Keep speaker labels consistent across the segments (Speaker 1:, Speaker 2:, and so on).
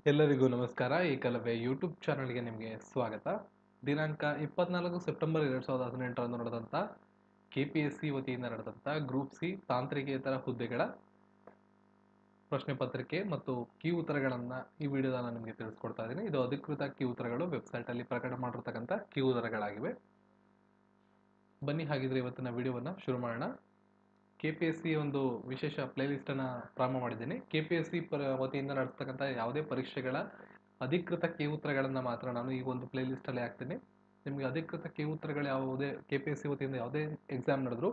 Speaker 1: ಎಲ್ಲರಿಗೂ ನಮಸ್ಕಾರ. ಏಕಲವ್ಯ ಯೂಟ್ಯೂಬ್ ಚಾನಲ್ಗೆ ನಿಮಗೆ ಸ್ವಾಗತ. ದಿನಾಂಕ 24 ಸೆಪ್ಟೆಂಬರ್ 2018ರಂದು ನಡೆದಂಥ KPSC ವತಿಯಿಂದ ನಡೆದಂಥ ಗ್ರೂಪ್ ಸಿ ತಾಂತ್ರಿಕೇತರ ಹುದ್ದೆಗಳ ಪ್ರಶ್ನೆ ಪತ್ರಿಕೆ ಮತ್ತು ಕೀ ಉತ್ತರಗಳನ್ನು ಈ ವಿಡಿಯೋದ ನಾನು ನಿಮಗೆ ತಿಳಿಸ್ಕೊಡ್ತಾ ಇದ್ದೀನಿ. ಇದು ಅಧಿಕೃತ ಕೀ ಉತ್ತರಗಳು, ವೆಬ್ಸೈಟಲ್ಲಿ ಪ್ರಕಟ ಮಾಡಿರ್ತಕ್ಕಂಥ ಕೀ ಉತ್ತರಗಳಾಗಿವೆ. ಬನ್ನಿ ಹಾಗಿದ್ರೆ ಇವತ್ತಿನ ವಿಡಿಯೋವನ್ನು ಶುರು ಮಾಡೋಣ. KPSC ಒಂದು ವಿಶೇಷ ಪ್ಲೇಲಿಸ್ಟನ್ನು ಪ್ರಾರಂಭ ಮಾಡಿದ್ದೀನಿ. KPSC ವತಿಯಿಂದ ನಡೆಸ್ತಕ್ಕಂಥ ಯಾವುದೇ ಪರೀಕ್ಷೆಗಳ ಅಧಿಕೃತ ಕೀ ಉತ್ತರಗಳನ್ನು ಮಾತ್ರ ನಾನು ಈ ಒಂದು ಪ್ಲೇಲಿಸ್ಟಲ್ಲಿ ಹಾಕ್ತೀನಿ. ನಿಮಗೆ ಅಧಿಕೃತ ಕೀ ಉತ್ತರಗಳು ಯಾವುದೇ KPSC ವತಿಯಿಂದ ಯಾವುದೇ ಎಕ್ಸಾಮ್ ನಡೆದ್ರು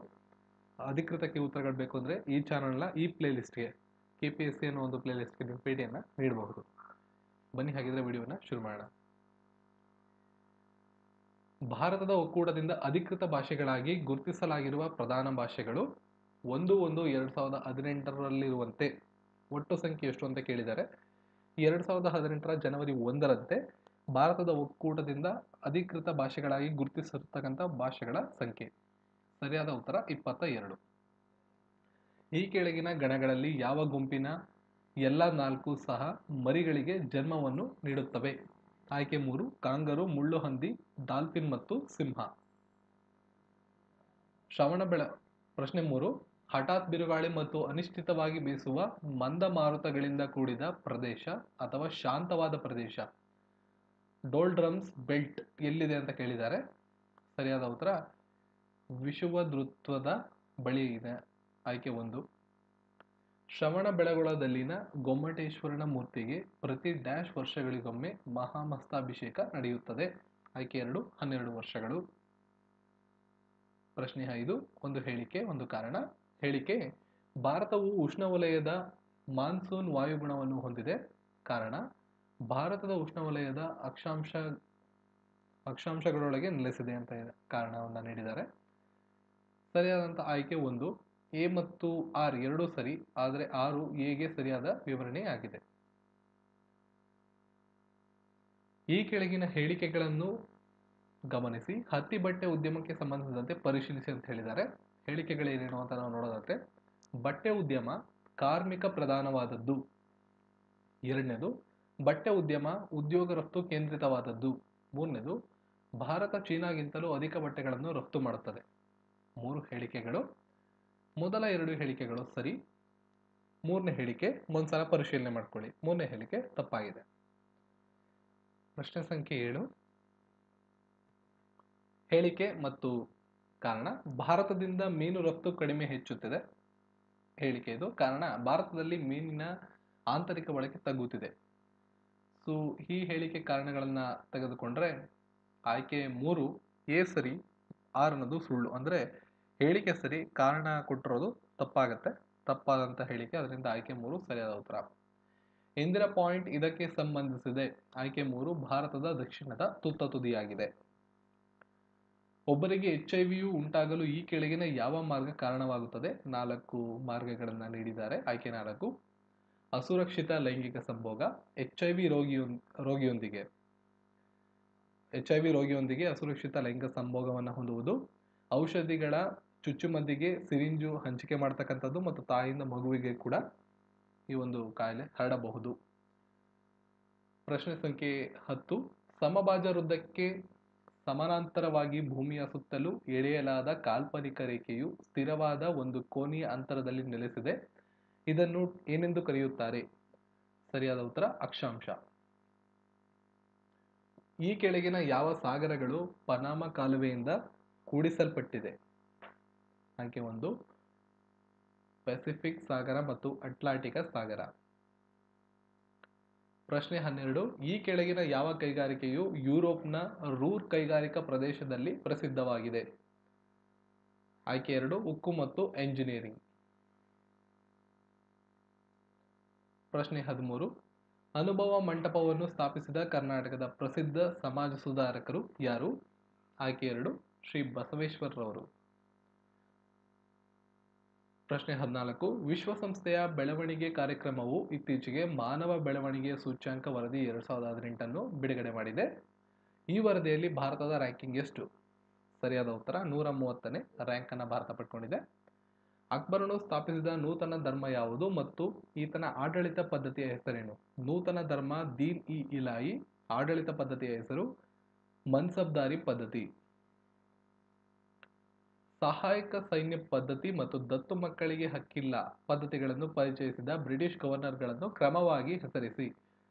Speaker 1: ಅಧಿಕೃತ ಕೀ ಉತ್ತರಗಳು ಬೇಕು ಅಂದರೆ ಈ ಚಾನಲ್ನ ಈ ಪ್ಲೇಲಿಸ್ಟ್ಗೆ KPSC ಅನ್ನೋ ಒಂದು ಪ್ಲೇಲಿಸ್ಟ್ಗೆ ನೀವು ಭೇಟಿಯನ್ನು ನೀಡಬಹುದು. ಬನ್ನಿ ಹಾಗಿದ್ರೆ ವಿಡಿಯೋನ ಶುರು ಮಾಡೋಣ. ಭಾರತದ ಒಕ್ಕೂಟದಿಂದ ಅಧಿಕೃತ ಭಾಷೆಗಳಾಗಿ ಗುರುತಿಸಲಾಗಿರುವ ಪ್ರಧಾನ ಭಾಷೆಗಳು 1/1/2018ರಲ್ಲಿರುವಂತೆ ಒಟ್ಟು ಸಂಖ್ಯೆ ಎಷ್ಟು ಅಂತ ಕೇಳಿದ್ದಾರೆ. 2018ರ ಜನವರಿ 1ರಂತೆ ಭಾರತದ ಒಕ್ಕೂಟದಿಂದ ಅಧಿಕೃತ ಭಾಷೆಗಳಾಗಿ ಗುರುತಿಸಿರ್ತಕ್ಕಂಥ ಭಾಷೆಗಳ ಸಂಖ್ಯೆ. ಸರಿಯಾದ ಉತ್ತರ 22. ಈ ಕೆಳಗಿನ ಗಣಗಳಲ್ಲಿ ಯಾವ ಗುಂಪಿನ ಎಲ್ಲ 4 ಸಹ ಮರಿಗಳಿಗೆ ಜನ್ಮವನ್ನು ನೀಡುತ್ತವೆ? ಆಯ್ಕೆ 3 ಕಾಂಗರು, ಮುಳ್ಳುಹಂದಿ, ಡಾಲ್ಫಿನ್ ಮತ್ತು ಸಿಂಹ. ಪ್ರಶ್ನೆ 3 ಹಠಾತ್ ಬಿರುಗಾಳಿ ಮತ್ತು ಅನಿಶ್ಚಿತವಾಗಿ ಬೀಸುವ ಮಂದ ಮಾರುತಗಳಿಂದ ಕೂಡಿದ ಪ್ರದೇಶ ಅಥವಾ ಶಾಂತವಾದ ಪ್ರದೇಶ ಡೋಲ್ಡ್ರಮ್ಸ್ ಬೆಲ್ಟ್ ಎಲ್ಲಿದೆ ಅಂತ ಕೇಳಿದ್ದಾರೆ. ಸರಿಯಾದ ಉತ್ತರ ವಿಷುವವೃತ್ತದ ಬಳಿ ಇದೆ. ಆಯ್ಕೆ 1. ಶ್ರವಣಬೆಳಗೊಳದಲ್ಲಿನ ಗೊಮ್ಮಟೇಶ್ವರನ ಮೂರ್ತಿಗೆ ಪ್ರತಿ ಡ್ಯಾಶ್ ವರ್ಷಗಳಿಗೊಮ್ಮೆ ಮಹಾಮಸ್ತಾಭಿಷೇಕ ನಡೆಯುತ್ತದೆ? ಆಯ್ಕೆ 2 12 ವರ್ಷಗಳು. ಪ್ರಶ್ನೆ 5 ಒಂದು ಹೇಳಿಕೆ ಒಂದು ಕಾರಣ. ಹೇಳಿಕೆ: ಭಾರತವು ಉಷ್ಣವಲಯದ ಮಾನ್ಸೂನ್ ವಾಯುಗುಣವನ್ನು ಹೊಂದಿದೆ. ಕಾರಣ: ಭಾರತದ ಉಷ್ಣವಲಯದ ಅಕ್ಷಾಂಶಗಳೊಳಗೆ ನೆಲೆಸಿದೆ ಅಂತ ಕಾರಣವನ್ನು ನೀಡಿದ್ದಾರೆ. ಸರಿಯಾದಂಥ ಆಯ್ಕೆ 1. ಎ ಮತ್ತು ಆರ್ ಎರಡೂ ಸರಿ, ಆದರೆ 6 ಎಗೆ ಸರಿಯಾದ ವಿವರಣೆಯಾಗಿದೆ. ಈ ಕೆಳಗಿನ ಹೇಳಿಕೆಗಳನ್ನು ಗಮನಿಸಿ ಹತ್ತಿ ಬಟ್ಟೆ ಉದ್ಯಮಕ್ಕೆ ಸಂಬಂಧಿಸಿದಂತೆ ಪರಿಶೀಲಿಸಿ ಅಂತ ಹೇಳಿದ್ದಾರೆ. ಹೇಳಿಕೆಗಳೇನೇನು ಅಂತ ನಾವು ನೋಡೋದಾದ್ರೆ, ಬಟ್ಟೆ ಉದ್ಯಮ ಕಾರ್ಮಿಕ ಪ್ರಧಾನವಾದದ್ದು. 2ನೇದು, ಬಟ್ಟೆ ಉದ್ಯಮ ಉದ್ಯೋಗ ರಫ್ತು ಕೇಂದ್ರಿತವಾದದ್ದು. 3ನೇದು, ಭಾರತ ಚೀನಾಗಿಂತಲೂ ಅಧಿಕ ಬಟ್ಟೆಗಳನ್ನು ರಫ್ತು ಮಾಡುತ್ತದೆ. 3 ಹೇಳಿಕೆಗಳು. ಮೊದಲ 2 ಹೇಳಿಕೆಗಳು ಸರಿ. 3ನೇ ಹೇಳಿಕೆ ಒಂದ್ಸಲ ಪರಿಶೀಲನೆ ಮಾಡ್ಕೊಳ್ಳಿ. 3ನೇ ಹೇಳಿಕೆ ತಪ್ಪಾಗಿದೆ. ಪ್ರಶ್ನೆ ಸಂಖ್ಯೆ 7 ಹೇಳಿಕೆ ಮತ್ತು ಕಾರಣ: ಭಾರತದಿಂದ ಮೀನು ರಫ್ತು ಕಡಿಮೆ ಹೆಚ್ಚುತ್ತಿದೆ. ಹೇಳಿಕೆ ಇದು. ಕಾರಣ: ಭಾರತದಲ್ಲಿ ಮೀನಿನ ಆಂತರಿಕ ಬಳಕೆ ತಗ್ಗುತ್ತಿದೆ. ಸೊ ಈ ಹೇಳಿಕೆ ಕಾರಣಗಳನ್ನ ತೆಗೆದುಕೊಂಡ್ರೆ ಆಯ್ಕೆ 3 ಎ ಸರಿ, 6 ಅನ್ನೋದು ಸುಳ್ಳು. ಅಂದ್ರೆ ಹೇಳಿಕೆ ಸರಿ, ಕಾರಣ ಕೊಟ್ಟಿರೋದು ತಪ್ಪಾಗತ್ತೆ. ತಪ್ಪಾದಂತ ಹೇಳಿಕೆ, ಅದರಿಂದ ಆಯ್ಕೆ 3 ಸರಿಯಾದ ಉತ್ತರ. ಇಂದಿರಾ ಪಾಯಿಂಟ್ ಇದಕ್ಕೆ ಸಂಬಂಧಿಸಿದೆ. ಆಯ್ಕೆ 3 ಭಾರತದ ದಕ್ಷಿಣದ ತುತ್ತ ತುದಿಯಾಗಿದೆ. ಒಬ್ಬರಿಗೆ HIV ಉಂಟಾಗಲು ಈ ಕೆಳಗಿನ ಯಾವ ಮಾರ್ಗ ಕಾರಣವಾಗುತ್ತದೆ? 4 ಮಾರ್ಗಗಳನ್ನ ನೀಡಿದ್ದಾರೆ. ಆಯ್ಕೆ 4 ಅಸುರಕ್ಷಿತ ಲೈಂಗಿಕ ಸಂಭೋಗ, HIV ರೋಗಿಯೊಂದಿಗೆ ಅಸುರಕ್ಷಿತ ಲೈಂಗಿಕ ಸಂಭೋಗವನ್ನು ಹೊಂದುವುದು, ಔಷಧಿಗಳ ಚುಚ್ಚುಮದ್ದಿಗೆ ಸಿರಿಂಜು ಹಂಚಿಕೆ ಮಾಡ್ತಕ್ಕಂಥದ್ದು ಮತ್ತು ತಾಯಿಯಿಂದ ಮಗುವಿಗೆ ಕೂಡ ಈ ಒಂದು ಕಾಯಿಲೆ ಹರಡಬಹುದು. ಪ್ರಶ್ನೆ ಸಂಖ್ಯೆ 10 ಸಮಭಾಜ ವೃತ್ತಕ್ಕೆ ಸಮಾನಾಂತರವಾಗಿ ಭೂಮಿಯ ಸುತ್ತಲೂ ಎಳೆಯಲಾದ ಕಾಲ್ಪನಿಕ ರೇಖೆಯು ಸ್ಥಿರವಾದ ಒಂದು ಕೋನೀಯ ಅಂತರದಲ್ಲಿ ನೆಲೆಸಿದೆ. ಇದನ್ನು ಏನೆಂದು ಕರೆಯುತ್ತಾರೆ? ಸರಿಯಾದ ಉತ್ತರ ಅಕ್ಷಾಂಶ. ಈ ಕೆಳಗಿನ ಯಾವ ಸಾಗರಗಳು ಪನಾಮ ಕಾಲುವೆಯಿಂದ ಕೂಡಿಸಲ್ಪಟ್ಟಿದೆ? ಆಯ್ಕೆ 1 ಪೆಸಿಫಿಕ್ ಸಾಗರ ಮತ್ತು ಅಟ್ಲಾಂಟಿಕ ಸಾಗರ. ಪ್ರಶ್ನೆ 12 ಈ ಕೆಳಗಿನ ಯಾವ ಕೈಗಾರಿಕೆಯು ಯುರೋಪ್ನ ರೂರ್ ಕೈಗಾರಿಕಾ ಪ್ರದೇಶದಲ್ಲಿ ಪ್ರಸಿದ್ಧವಾಗಿದೆ? ಆಯ್ಕೆ 2 ಉಕ್ಕು ಮತ್ತು ಎಂಜಿನಿಯರಿಂಗ್. ಪ್ರಶ್ನೆ 13 ಅನುಭವ ಮಂಟಪವನ್ನು ಸ್ಥಾಪಿಸಿದ ಕರ್ನಾಟಕದ ಪ್ರಸಿದ್ಧ ಸಮಾಜ ಸುಧಾರಕರು ಯಾರು? ಆಯ್ಕೆ 2 ಶ್ರೀ ಬಸವೇಶ್ವರರವರು. ಪ್ರಶ್ನೆ 14 ವಿಶ್ವಸಂಸ್ಥೆಯ ಬೆಳವಣಿಗೆ ಕಾರ್ಯಕ್ರಮವು ಇತ್ತೀಚೆಗೆ ಮಾನವ ಬೆಳವಣಿಗೆಯ ಸೂಚ್ಯಂಕ ವರದಿ 2018 ಬಿಡುಗಡೆ ಮಾಡಿದೆ. ಈ ವರದಿಯಲ್ಲಿ ಭಾರತದ ರ್ಯಾಂಕಿಂಗ್ ಎಷ್ಟು? ಸರಿಯಾದ ಉತ್ತರ 130ನೇ ರ್ಯಾಂಕ್ ಅನ್ನು ಭಾರತ ಪಡ್ಕೊಂಡಿದೆ. ಅಕ್ಬರನು ಸ್ಥಾಪಿಸಿದ ನೂತನ ಧರ್ಮ ಯಾವುದು ಮತ್ತು ಈತನ ಆಡಳಿತ ಪದ್ಧತಿಯ ಹೆಸರೇನು? ನೂತನ ಧರ್ಮ ದೀನ್ ಇ ಇಲಾಯಿ, ಆಡಳಿತ ಪದ್ಧತಿಯ ಹೆಸರು ಮನ್ಸಬ್ದಾರಿ ಪದ್ಧತಿ. ಸಹಾಯಕ ಸೈನ್ಯ ಪದ್ಧತಿ ಮತ್ತು ದತ್ತು ಮಕ್ಕಳಿಗೆ ಹಕ್ಕಿಲ್ಲ ಪದ್ಧತಿಗಳನ್ನು ಪರಿಚಯಿಸಿದ ಬ್ರಿಟಿಷ್ ಗವರ್ನರ್ಗಳನ್ನು ಕ್ರಮವಾಗಿ ಹೆಸರಿಸಿ.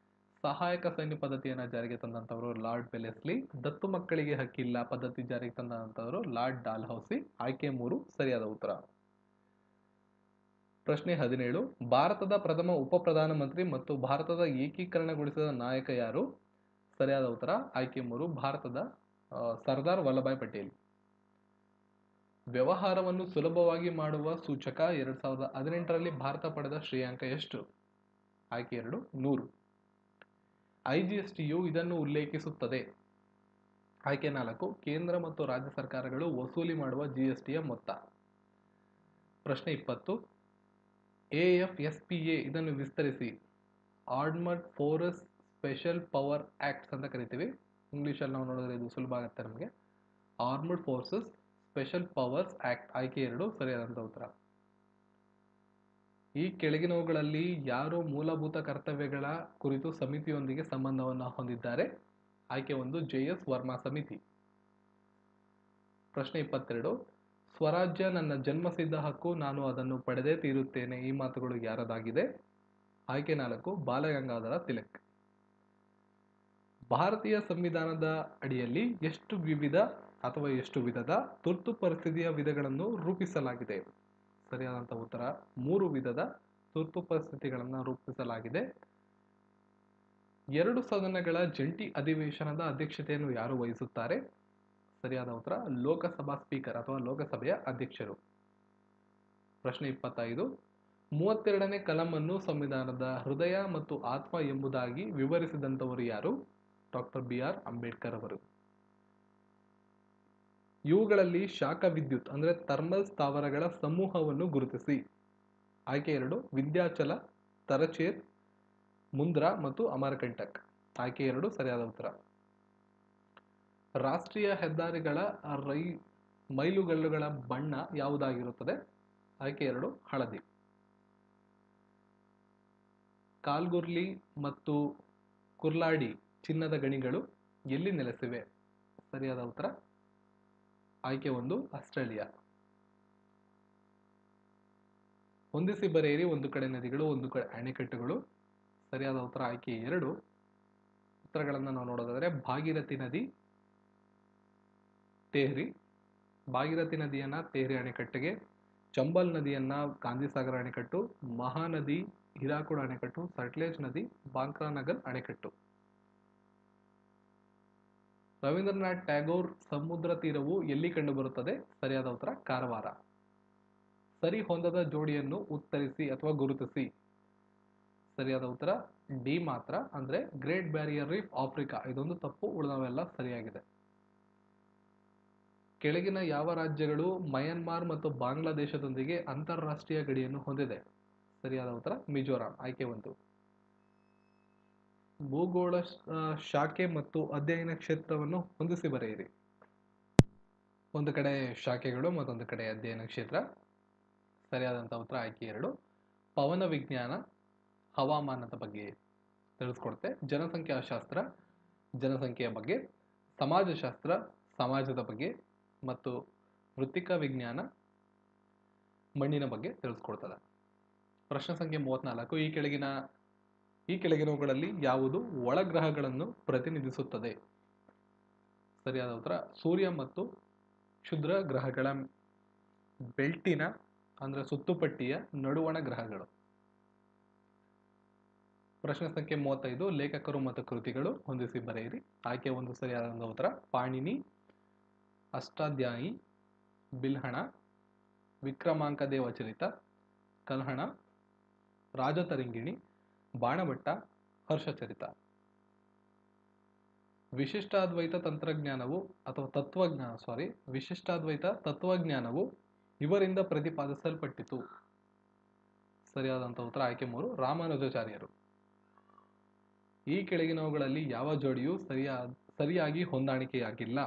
Speaker 1: ಸಹಾಯಕ ಸೈನ್ಯ ಪದ್ಧತಿಯನ್ನು ಜಾರಿಗೆ ತಂದಂತವರು ಲಾರ್ಡ್ ವೆಲೆಸ್ಲಿ. ದತ್ತು ಮಕ್ಕಳಿಗೆ ಹಕ್ಕಿಲ್ಲ ಪದ್ಧತಿ ಜಾರಿಗೆ ತಂದಂತವರು ಲಾರ್ಡ್ ಡಾಲ್ಹೌಸಿ. ಆಯ್ಕೆ 3 ಸರಿಯಾದ ಉತ್ತರ. ಪ್ರಶ್ನೆ 17. ಭಾರತದ ಪ್ರಥಮ ಉಪ ಪ್ರಧಾನಮಂತ್ರಿ ಮತ್ತು ಭಾರತದ ಏಕೀಕರಣಗೊಳಿಸಿದ ನಾಯಕ ಯಾರು? ಸರಿಯಾದ ಉತ್ತರ ಆಯ್ಕೆ 3 ಭಾರತದ ಸರ್ದಾರ್ ವಲ್ಲಭಾಯ್ ಪಟೇಲ್. ವ್ಯವಹಾರವನ್ನು ಸುಲಭವಾಗಿ ಮಾಡುವ ಸೂಚಕ 2018ರಲ್ಲಿ ಭಾರತ ಪಡೆದ ಶ್ರೇಯಾಂಕ ಎಷ್ಟು? ಆಯ್ಕೆ 2 100. IGSTಯು ಇದನ್ನು ಉಲ್ಲೇಖಿಸುತ್ತದೆ. ಆಯ್ಕೆ 4 ಕೇಂದ್ರ ಮತ್ತು ರಾಜ್ಯ ಸರ್ಕಾರಗಳು ವಸೂಲಿ ಮಾಡುವ GSTಯ ಮೊತ್ತ. ಪ್ರಶ್ನೆ 20. AFSPA ಇದನ್ನು ವಿಸ್ತರಿಸಿ armoured force special power acts ಅಂತ ಕರಿತೀವಿ. ಇಂಗ್ಲಿಷಲ್ಲಿ ನಾವು ನೋಡಿದ್ರೆ ಇದು ಸುಲಭ ಆಗುತ್ತೆ ನಮಗೆ. Armoured forces special powers act. ಆಯ್ಕೆ 2 ಸರಿಯಾದಂತ ಉತ್ತರ. ಈ ಕೆಳಗಿನವುಗಳಲ್ಲಿ ಯಾರು ಮೂಲಭೂತ ಕರ್ತವ್ಯಗಳ ಕುರಿತು ಸಮಿತಿಯೊಂದಿಗೆ ಸಂಬಂಧವನ್ನು ಹೊಂದಿದ್ದಾರೆ? ಆಯ್ಕೆ 1 JS ವರ್ಮಾ ಸಮಿತಿ. ಪ್ರಶ್ನೆ 22. ಸ್ವರಾಜ್ಯ ನನ್ನ ಜನ್ಮಸಿದ್ಧ ಹಕ್ಕು, ನಾನು ಅದನ್ನು ಪಡೆದೇ ತೀರುತ್ತೇನೆ, ಈ ಮಾತುಗಳು ಯಾರದಾಗಿದೆ? ಆಯ್ಕೆ 4 ಬಾಲಗಂಗಾಧರ ತಿಲಕ್. ಭಾರತೀಯ ಸಂವಿಧಾನದ ಅಡಿಯಲ್ಲಿ ಎಷ್ಟು ವಿಧದ ತುರ್ತು ಪರಿಸ್ಥಿತಿಯ ವಿಧಗಳನ್ನು ರೂಪಿಸಲಾಗಿದೆ? ಸರಿಯಾದಂತ ಉತ್ತರ 3 ವಿಧದ ತುರ್ತು ಪರಿಸ್ಥಿತಿಗಳನ್ನು ರೂಪಿಸಲಾಗಿದೆ. 2 ಸದನಗಳ ಜಂಟಿ ಅಧಿವೇಶನದ ಅಧ್ಯಕ್ಷತೆಯನ್ನು ಯಾರು ವಹಿಸುತ್ತಾರೆ? ಸರಿಯಾದ ಉತ್ತರ ಲೋಕಸಭಾ ಸ್ಪೀಕರ್ ಅಥವಾ ಲೋಕಸಭೆಯ ಅಧ್ಯಕ್ಷರು. ಪ್ರಶ್ನೆ 25. 32ನೇ ಕಲಂ ಅನ್ನು ಸಂವಿಧಾನದ ಹೃದಯ ಮತ್ತು ಆತ್ಮ ಎಂಬುದಾಗಿ ವಿವರಿಸಿದಂತವರು ಯಾರು? ಡಾಕ್ಟರ್ BR ಅಂಬೇಡ್ಕರ್ ಅವರು. ಇವುಗಳಲ್ಲಿ ಶಾಖ ವಿದ್ಯುತ್ ಅಂದ್ರೆ ಥರ್ಮಲ್ ಸ್ಥಾವರಗಳ ಸಮೂಹವನ್ನು ಗುರುತಿಸಿ. ಆಯ್ಕೆ 2 ವಿಂಧ್ಯಾಚಲ, ತರಚೇರ್, ಮುಂದ್ರಾ ಮತ್ತು ಅಮರಕಂಟಕ್. ಆಯ್ಕೆ 2 ಸರಿಯಾದ ಉತ್ತರ. ರಾಷ್ಟ್ರೀಯ ಹೆದ್ದಾರಿಗಳ ಮೈಲುಗಲ್ಲುಗಳ ಬಣ್ಣ ಯಾವುದಾಗಿರುತ್ತದೆ? ಆಯ್ಕೆ 2 ಹಳದಿ. ಕಾಲ್ಗುರ್ಲಿ ಮತ್ತು ಕುರ್ಲಾಡಿ ಚಿನ್ನದ ಗಣಿಗಳು ಎಲ್ಲಿ ನೆಲೆಸಿವೆ? ಸರಿಯಾದ ಉತ್ತರ ಆಯ್ಕೆ 1 ಆಸ್ಟ್ರೇಲಿಯಾ. ಹೊಂದಿಸಿ ಬರೆಯಿರಿ, ಒಂದು ಕಡೆ ನದಿಗಳು ಒಂದು ಕಡೆ ಅಣೆಕಟ್ಟುಗಳು. ಸರಿಯಾದ ಉತ್ತರ ಆಯ್ಕೆ 2. ಉತ್ತರಗಳನ್ನು ನಾವು ನೋಡೋದಾದ್ರೆ ಭಾಗೀರಥಿ ನದಿ, ತೆಹ್ರಿ. ಭಾಗೀರಥಿ ನದಿಯನ್ನ ತೆಹ್ರಿ ಅಣೆಕಟ್ಟೆಗೆ, ಚಂಬಲ್ ನದಿಯನ್ನ ಗಾಂಧಿಸಾಗರ ಅಣೆಕಟ್ಟು, ಮಹಾನದಿ ಹೀರಾಕುಡ್ ಅಣೆಕಟ್ಟು, ಸಟ್ಲೇಜ್ ನದಿ ಬಾಂಕ್ರಾನಗರ್ ಅಣೆಕಟ್ಟು. ರವೀಂದ್ರನಾಥ್ ಟ್ಯಾಗೋರ್ ಸಮುದ್ರ ತೀರವು ಎಲ್ಲಿ ಕಂಡುಬರುತ್ತದೆ? ಸರಿಯಾದ ಉತ್ತರ ಕಾರವಾರ. ಸರಿ ಹೊಂದದ ಜೋಡಿಯನ್ನು ಉತ್ತರಿಸಿ ಅಥವಾ ಗುರುತಿಸಿ. ಸರಿಯಾದ ಉತ್ತರ ಡಿ ಮಾತ್ರ, ಅಂದ್ರೆ ಗ್ರೇಟ್ ಬ್ಯಾರಿಯರ್ ರೀಫ್ ಆಫ್ರಿಕಾ. ಇದೊಂದು ತಪ್ಪು, ಉಳಿದವೆಲ್ಲ ಸರಿಯಾಗಿದೆ. ಕೆಳಗಿನ ಯಾವ ರಾಜ್ಯಗಳು ಮಯನ್ಮಾರ್ ಮತ್ತು ಬಾಂಗ್ಲಾದೇಶದೊಂದಿಗೆ ಅಂತಾರಾಷ್ಟ್ರೀಯ ಗಡಿಯನ್ನು ಹೊಂದಿದೆ? ಸರಿಯಾದ ಉತ್ತರ ಮಿಜೋರಾಂ. ಆಯ್ಕೆ 1. ಭೂಗೋಳ ಶಾಖೆ ಮತ್ತು ಅಧ್ಯಯನ ಕ್ಷೇತ್ರವನ್ನು ಹೊಂದಿಸಿ ಬರೆಯಿರಿ. ಒಂದು ಕಡೆ ಶಾಖೆಗಳು ಮತ್ತೊಂದು ಕಡೆ ಅಧ್ಯಯನ ಕ್ಷೇತ್ರ. ಸರಿಯಾದಂತ ಉತ್ತರ ಆಯ್ಕೆ 2. ಪವನ ವಿಜ್ಞಾನ ಹವಾಮಾನದ ಬಗ್ಗೆ ತಿಳಿಸ್ಕೊಡುತ್ತೆ. ಜನಸಂಖ್ಯಾಶಾಸ್ತ್ರ ಜನಸಂಖ್ಯೆಯ ಬಗ್ಗೆ, ಸಮಾಜಶಾಸ್ತ್ರ ಸಮಾಜದ ಬಗ್ಗೆ ಮತ್ತು ಮೃತ್ತಿಕಾ ವಿಜ್ಞಾನ ಮಣ್ಣಿನ ಬಗ್ಗೆ ತಿಳಿಸ್ಕೊಡ್ತದೆ. ಪ್ರಶ್ನೆ ಸಂಖ್ಯೆ 34. ಈ ಕೆಳಗಿನವುಗಳಲ್ಲಿ ಯಾವುದು ಒಳಗ್ರಹಗಳನ್ನು ಪ್ರತಿನಿಧಿಸುತ್ತದೆ? ಸರಿಯಾದ ಉತ್ತರ ಸೂರ್ಯ ಮತ್ತು ಕ್ಷುದ್ರ ಗ್ರಹಗಳ ಬೆಲ್ಟಿನ ಅಂದ್ರೆ ಸುತ್ತುಪಟ್ಟಿಯ ನಡುವಣ ಗ್ರಹಗಳು. ಪ್ರಶ್ನೆ ಸಂಖ್ಯೆ 35. ಲೇಖಕರು ಮತ್ತು ಕೃತಿಗಳು ಹೊಂದಿಸಿ ಬರೆಯಿರಿ. ಆಯ್ಕೆ 1 ಸರಿಯಾದ ಉತ್ತರ ಪಾಣಿನಿ, ಅಷ್ಟಾಧ್ಯಾಯಿ, ಬಿಲ್ಹಣ, ವಿಕ್ರಮಾಂಕ ದೇವಚರಿತ, ಕಲ್ಹಣ, ರಾಜತರಂಗಿಣಿ, ಬಾಣಭಟ್ಟ, ಹರ್ಷಚರಿತ. ವಿಶಿಷ್ಟಾದ್ವೈತ ತತ್ವಜ್ಞಾನವು ಇವರಿಂದ ಪ್ರತಿಪಾದಿಸಲ್ಪಟ್ಟಿತು. ಸರಿಯಾದಂತ ಉತ್ತರ ಆಯ್ಕೆ 3 ರಾಮಾನುಜಾಚಾರ್ಯರು. ಈ ಕೆಳಗಿನವುಗಳಲ್ಲಿ ಯಾವ ಜೋಡಿಯು ಸರಿಯಾಗಿ ಹೊಂದಾಣಿಕೆಯಾಗಿಲ್ಲ?